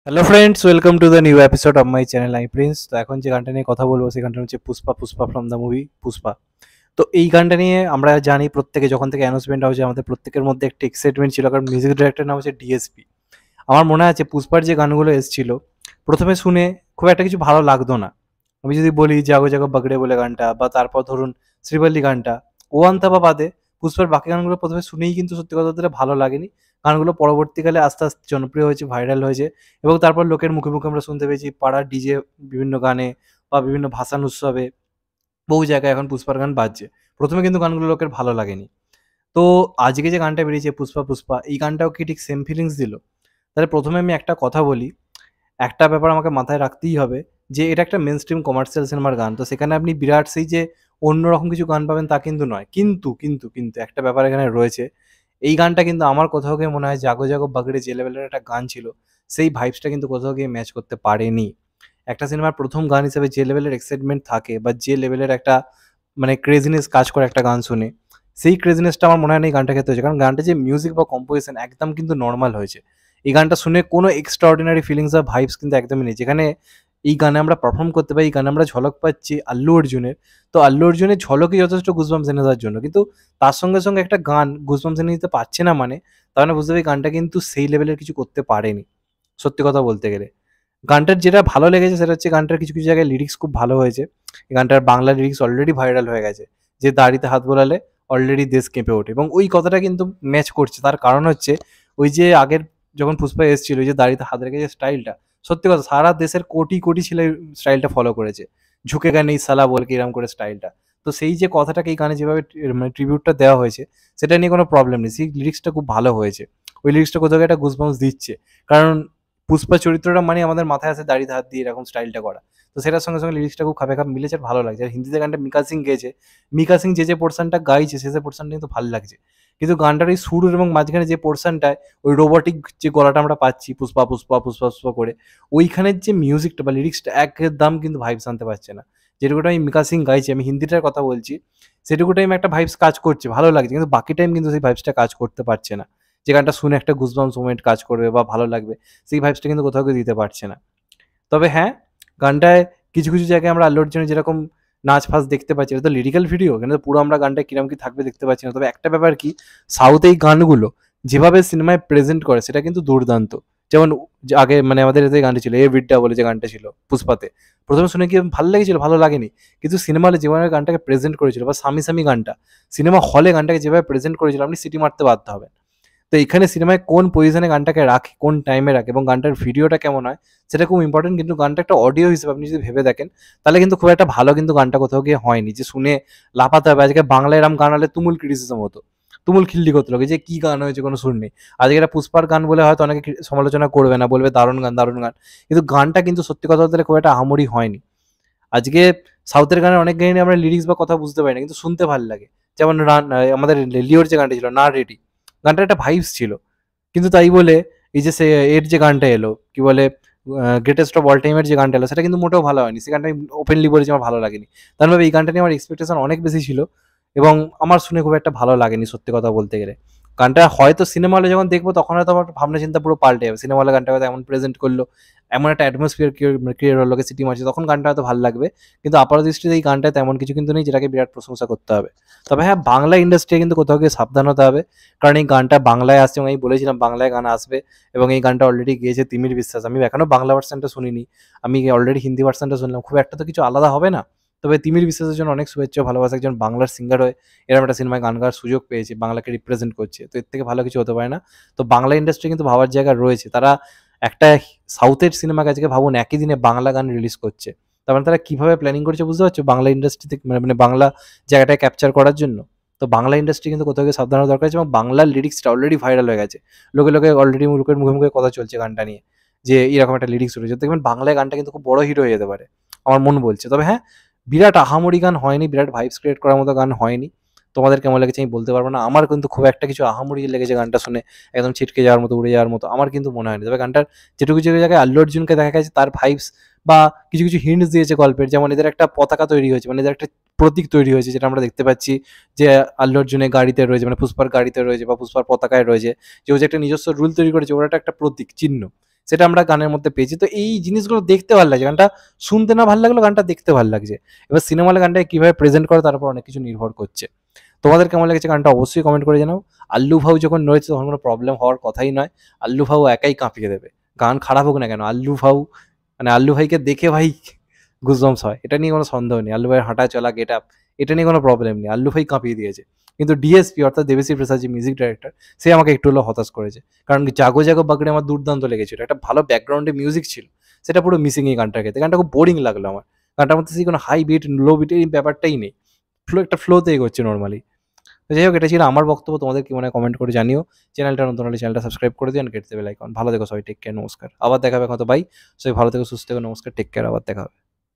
Hello friends, welcome to the new episode of my channel I Prince. তো এখন যে গানটা নিয়ে কথা বলবো সেই গানটা হচ্ছে Pushpa Pushpa from the movie Pushpa. তো এই গানটা নিয়ে আমরা জানি প্রত্যেকে যখন থেকে অ্যানাউন্সমেন্ট হয়েছে আমাদের প্রত্যেকের মধ্যে একটা এক্সাইটমেন্ট ছিল, কারণ মিউজিক ডিরেক্টর নাম হচ্ছে ডিএসপি। আমার মনে আছে পুষ্পার যে গানগুলো এসেছিল প্রথমে শুনে খুব একটা কিছু ভালো লাগতো না। আমি যদি বলি জাগো জাগো বাগড়ে বলে গানটা, বা তারপর ধরুন শ্রীবল্লী গানটা, ও আনতা বা বাদে পুষ্পার বাকি গানগুলো প্রথমে শুনেই কিন্তু সত্যি কথা বলতে ভালো লাগেনি। গানগুলো পরবর্তীকালে আস্তে আস্তে জনপ্রিয় হয়েছে, ভাইরাল হয়েছে, এবং তারপর লোকের মুখে মুখে আমরা শুনতে পেয়েছি পাড়ার ডিজে বিভিন্ন গানে বা বিভিন্ন ভাসান উৎসবে বহু জায়গায় এখন পুষ্পার গান বাজছে। প্রথমে কিন্তু গানগুলো লোকের ভালো লাগেনি। তো আজকে যে গানটা বেরিয়েছে পুষ্পা পুষ্পা, এই গানটাও কি ঠিক সেম ফিলিংস দিল? তাহলে প্রথমে আমি একটা কথা বলি, একটা ব্যাপার আমাকে মাথায় রাখতেই হবে, যে এটা একটা মেন স্ট্রিম কমার্শিয়াল সিনেমার গান। তো সেখানে আপনি বিরাট সেই যে অন্যরকম কিছু গান পাবেন তা কিন্তু নয়। কিন্তু একটা ব্যাপার এখানে রয়েছে। এই গানটা কিন্তু আমার কোথাও গিয়ে মনে হয় জাগো জাগো বাগড়ে যে লেভেলের একটা গান ছিল, সেই ভাইবসটা কিন্তু কোথাও গিয়ে ম্যাচ করতে পারেনি। একটা সিনেমার প্রথম গান হিসেবে যে লেভেলের এক্সাইটমেন্ট থাকে বা যে লেভেলের একটা মানে ক্রেজিনেস কাজ করে একটা গান শুনে, সেই ক্রেজিনেসটা আমার মনে হয় না এই গানটা ক্ষেত্রে হয়েছে। কারণ গানটা যে মিউজিক বা কম্পোজিশন একদম কিন্তু নর্মাল হয়েছে। এই গানটা শুনে কোনো এক্সট্রা অর্ডিনারি ফিলিংস বা ভাইবস কিন্তু একদমই নেই। যেখানে এই গানে আমরা পারফর্ম করতে পারি, এই গানে আমরা ঝলক পাচ্ছি আল্লু অর্জুনের। তো আল্লু অর্জুনের ঝলকই যথেষ্ট গুজবাম্পস এনে দেওয়ার জন্য। কিন্তু তার সঙ্গে সঙ্গে একটা গান গুজবাম্পস এনে দিতে পারছে না, মানে তার মানে বুঝতে পারি গানটা কিন্তু সেই লেভেলের কিছু করতে পারেনি, সত্যি কথা বলতে গেলে। গানটার যেটা ভালো লেগেছে সেটা হচ্ছে গানটার কিছু কিছু জায়গায় লিরিক্স খুব ভালো হয়েছে। এই গানটার বাংলা লিরিক্স অলরেডি ভাইরাল হয়ে গেছে, যে দাড়িতে হাত বোলালে অলরেডি দেশ কেঁপে ওঠে, এবং ওই কথাটা কিন্তু ম্যাচ করছে। তার কারণ হচ্ছে ওই যে আগের যখন পুষ্পা এসেছিল, ওই যে দাড়িতে হাত রেখে যে স্টাইলটা, সত্যি কথা সারা দেশের কোটি কোটি ছেলে স্টাইলটা ফলো করেছে। ঝুঁকে গা নেই সালা বলকে এরকম করে স্টাইলটা। তো সেই যে কথাটাকে এই গানে যেভাবে মানে ট্রিবিউটটা দেওয়া হয়েছে, সেটা নিয়ে কোনো প্রবলেম নেই। সেই লিরিক্সটা খুব ভালো হয়েছে। ওই লিরিক্সটা কোথাও একটা গুজবাম্পস দিচ্ছে। কারণ পুষ্পা চরিত্রটা মানে আমাদের মাথায় আসে দাড়িতে হাত দিয়ে এরকম স্টাইলটা করা। তো সেটার সঙ্গে সঙ্গে লিরিক্সটা খুব খাপে খাপ মিলেছে, আর ভালো লাগছে। আর হিন্দিতে গানটা মিকা সিং গেয়েছে। মিকা সিং যে পোর্শনটা গাইছে সে পোর্শনটা কিন্তু ভালো লাগছে। কিন্তু গানটার এই সুর এবং মাঝখানে যে পোর্শনটায় ওই রোবটিক যে গলাটা আমরা পাচ্ছি পুষ্পা পুষ্পা পুষ্পা পুষ্পা করে, ওইখানের যে মিউজিকটা বা লিরিক্সটা একদম কিন্তু ভাইবস আনতে পারছে না। যেটুকু টাইম মিকা সিং গাইছে, আমি হিন্দিটার কথা বলছি, সেটুকু টাইম একটা ভাইবস কাজ করছে, ভালো লাগছে। কিন্তু বাকি টাইম কিন্তু সেই ভাইবসটা কাজ করতে পারছে না। যে গানটা শুনে একটা গুজবাম্পস মোমেন্ট কাজ করবে বা ভালো লাগবে, সেই ভাইবসটা কিন্তু কোথাও কেউ দিতে পারছে না। তবে হ্যাঁ, গানটায় কিছু কিছু জায়গায় আমরা আল্লু অর্জুনের যেরকম নাচ ফাচ দেখতে পাচ্ছি, এটা তো লিরিক্যাল ভিডিও, কিন্তু পুরো আমরা গানটা কিরকম কি থাকবে দেখতে পাচ্ছি না। তবে একটা ব্যাপার কি, সাউথ এই গানগুলো যেভাবে সিনেমায় প্রেজেন্ট করে সেটা কিন্তু দুর্দান্ত। যেমন যে আগে মানে আমাদের এতে গানটা ছিল এ বিড্ডা বলে, যে গানটা ছিল পুষ্পাতে, প্রথমে শুনে কি ভালো লেগেছিল, ভালো লাগেনি। কিন্তু সিনেমা হলে যেভাবে গানটাকে প্রেজেন্ট করেছিল, বা স্বামী স্বামী গানটা সিনেমা হলে গানটাকে যেভাবে প্রেজেন্ট করেছিল, আপনি সিটি মারতে বাধ্য হবেন। তো এখানে সিনেমায় কোন পজিশনে গানটাকে রাখে, কোন টাইমে রাখে, এবং গানটার ভিডিওটা কেমন হয়, সেটা খুব ইম্পর্টেন্ট। কিন্তু গানটা একটা অডিও হিসেবে আপনি যদি ভেবে দেখেন, তাহলে কিন্তু খুব একটা ভালো কিন্তু গানটা কোথাও গিয়ে হয়নি, যে শুনে লাফাতে হবে। আজকে বাংলা এরম গান হলে তুমুল ক্রিটিসিজম হতো, তুমুল খিল্লি করতে লোকে, যে কি গান হয়েছে কোনো সুর নেই। আজকে এটা পুষ্পার গান বলে হয়তো অনেকে সমালোচনা করবে না, বলবে দারুণ গান দারুণ গান। কিন্তু গানটা কিন্তু সত্যি কথা বলতে গেলে খুব একটা আহামরি হয়নি। আজকে সাউথের গানের অনেক গানই আমরা লিরিক্স বা কথা বুঝতে পারি না, কিন্তু শুনতে ভালো লাগে। যেমন আমাদের লিওর যে গানটা ছিল না রেডি, গানটার একটা ভাইবস ছিল। কিন্তু তাই বলে এই যে সে এর যে গানটা এলো কি বলে, গ্রেটেস্ট অফ অল টাইমের যে গানটা এলো, সেটা কিন্তু মোটেও ভালো হয়নি। সে গানটা আমি ওপেনলি বলেছি আমার ভালো লাগেনি। তার মানে এই গানটা নিয়ে আমার এক্সপেকটেশন অনেক বেশি ছিল, এবং আমার শুনে খুব একটা ভালো লাগেনি, সত্যি কথা বলতে গেলে। গানটা হয়তো সিনেমা হলে যখন দেখবো তখন হয়তো আমার ভাবনা চিন্তা পুরো পাল্টে যাবে। সিনেমা হলে গানটা হয়তো এমন প্রেজেন্ট করলো, এমন একটা অ্যাটমসফিয়ার ক্রিয়েট হলো, সিটি মারছে, তখন গানটা হয়তো ভালো লাগবে। কিন্তু আপাত দৃষ্টিতে এই গানটা তেমন কিছু কিন্তু নেই যেটাকে বিরাট প্রশংসা করতে হবে। তবে হ্যাঁ, বাংলা ইন্ডাস্ট্রি কিন্তু কোথাও গিয়ে সাবধান হতে হবে। কারণ এই গানটা বাংলায় আসছে, এবং আমি বলেছিলাম বাংলায় গান আসবে, এবং এই গানটা অলরেডি গেয়েছে তিমির বিশ্বাস। আমি এখনো বাংলা ভার্সনটা শুনিনি, আমি অলরেডি হিন্দি ভার্সনটা শুনলাম। খুব একটা তো কিছু আলাদা হবে না। তবে তিমির বিশ্বাসের জন্য অনেক শুভেচ্ছা, ভালোবাসা। একজন বাংলার সিঙ্গার হয়ে এরকম একটা সিনেমায় গান গাওয়ার সুযোগ পেয়েছে, বাংলাকে রিপ্রেজেন্ট করছে, তো এর থেকে ভালো কিছু হতে পারে না। তো বাংলা ইন্ডাস্ট্রি কিন্তু ভাবার জায়গা রয়েছে। তারা একটা সাউথের সিনেমাকে আজকে ভাবুন একই দিনে বাংলা গান রিলিজ করছে, তার মানে তারা কিভাবে প্ল্যানিং করছে বুঝতে পারছো, বাংলা ইন্ডাস্ট্রি থেকে মানে বাংলা জায়গাটায় ক্যাপচার করার জন্য। তো বাংলা ইন্ডাস্ট্রি কিন্তু কোথাও গিয়ে সাবধান হওয়া দরকার আছে, এবং বাংলার লিরিক্সটা অলরেডি ভাইরাল হয়ে গেছে। লোকে লোকে অলরেডি লোকের মুখে মুখে কথা চলছে গানটা নিয়ে, যে এরকম একটা লিরিক্স রয়েছে। দেখবেন বাংলায় গানটা কিন্তু খুব বড় হিট হয়ে যেতে পারে, আমার মন বলছে। তবে হ্যাঁ, বিরাট আহামরি গান হয়নি, বিরাট ভাইবস ক্রিয়েট করার মতো গান হয়নি। তোমাদের কেমন লেগেছে আমি বলতে পারবো না। আমার কিন্তু খুব একটা কিছু আহামরি লেগেছে গানটা শুনে, একদম ছিটকে যাওয়ার মতো, উড়ে যাওয়ার মতো আমার কিন্তু মনে হয়নি। তবে গানটার যেটুকু যে জায়গায় আল্লু অর্জুনকে দেখা গেছে তার ভাইবস বা কিছু কিছু হিন্টস দিয়েছে গল্পের, যেমন এদের একটা পতাকা তৈরি হয়েছে, মানে এদের একটা প্রতীক তৈরি হয়েছে, যেটা আমরা দেখতে পাচ্ছি যে আল্লু অর্জুনের গাড়িতে রয়েছে, মানে পুষ্পার গাড়িতে রয়েছে বা পুষ্পার পতাকায় রয়েছে, যে ও যে একটা নিজস্ব রুল তৈরি করেছে, ওর একটা প্রতীক চিহ্ন, সেটা আমরা গানের মধ্যে পেয়েছি। তো এই জিনিসগুলো দেখতে ভালো লাগছে, গানটা শুনতে না ভালো লাগলেও গানটা দেখতে ভালো লাগছে। এবার সিনেমা হলে গানটাকে কীভাবে প্রেজেন্ট করে তার উপর অনেক কিছু নির্ভর করছে। তোমাদের কেমন লেগেছে গানটা অবশ্যই কমেন্ট করে জানাও। আল্লু ভাউ যখন রয়েছে তখন কোনো প্রবলেম হওয়ার কথাই নয়, আল্লু ভাউ একাই কাঁপিয়ে দেবে, গান খারাপ হোক না কেন। আল্লু ভাউ মানে আল্লু ভাইকে দেখে ভাই গুজবাম্পস হয়, এটা নিয়ে কোনো সন্দেহ নেই। আল্লু ভাইয়ের হাঁটা চলা গেট আপ এটা নিয়ে কোনো প্রবলেম নেই, আল্লু ভাই কাঁপিয়ে দিয়েছে। কিন্তু ডিএসপি অর্থাৎ দেবেশ্রী প্রসাদ যে মিউজিক ডাইরেক্টর, সে আমাকে একটু হলেও হতাশ করেছে। কারণ কি জাগো জাগো বাগড়ে আমার দুর্দান্ত লেগেছিল, একটা ভালো ব্যাকগ্রাউন্ডে মিউজিক ছিল, সেটা পুরো মিসিং এই গানটার ক্ষেত্রে। গানটা খুব বোরিং লাগলো আমার, গানটার মধ্যে সেই কোনো হাই বিট লো বিট এই ব্যাপারটাই নেই, একটা ফ্লোতে এগোচ্ছে নর্মালি। তো যাই হোক, এটা ছিল আমার বক্তব্য। তোমাদের কি মনে হয় কমেন্ট করে জানিও। চ্যানেলটা নতুন হলে চ্যানেলটা সাবস্ক্রাইব করে দিও, গেট দেবে লাইকন। ভালো থেকো সবাই, টেক কেয়ার, নমস্কার। আবার দেখা হবে কত বাই। সবাই ভালো থেকো, সুস্থ থেকো, নমস্কার, টেক কেয়ার, আবার দেখা হবে।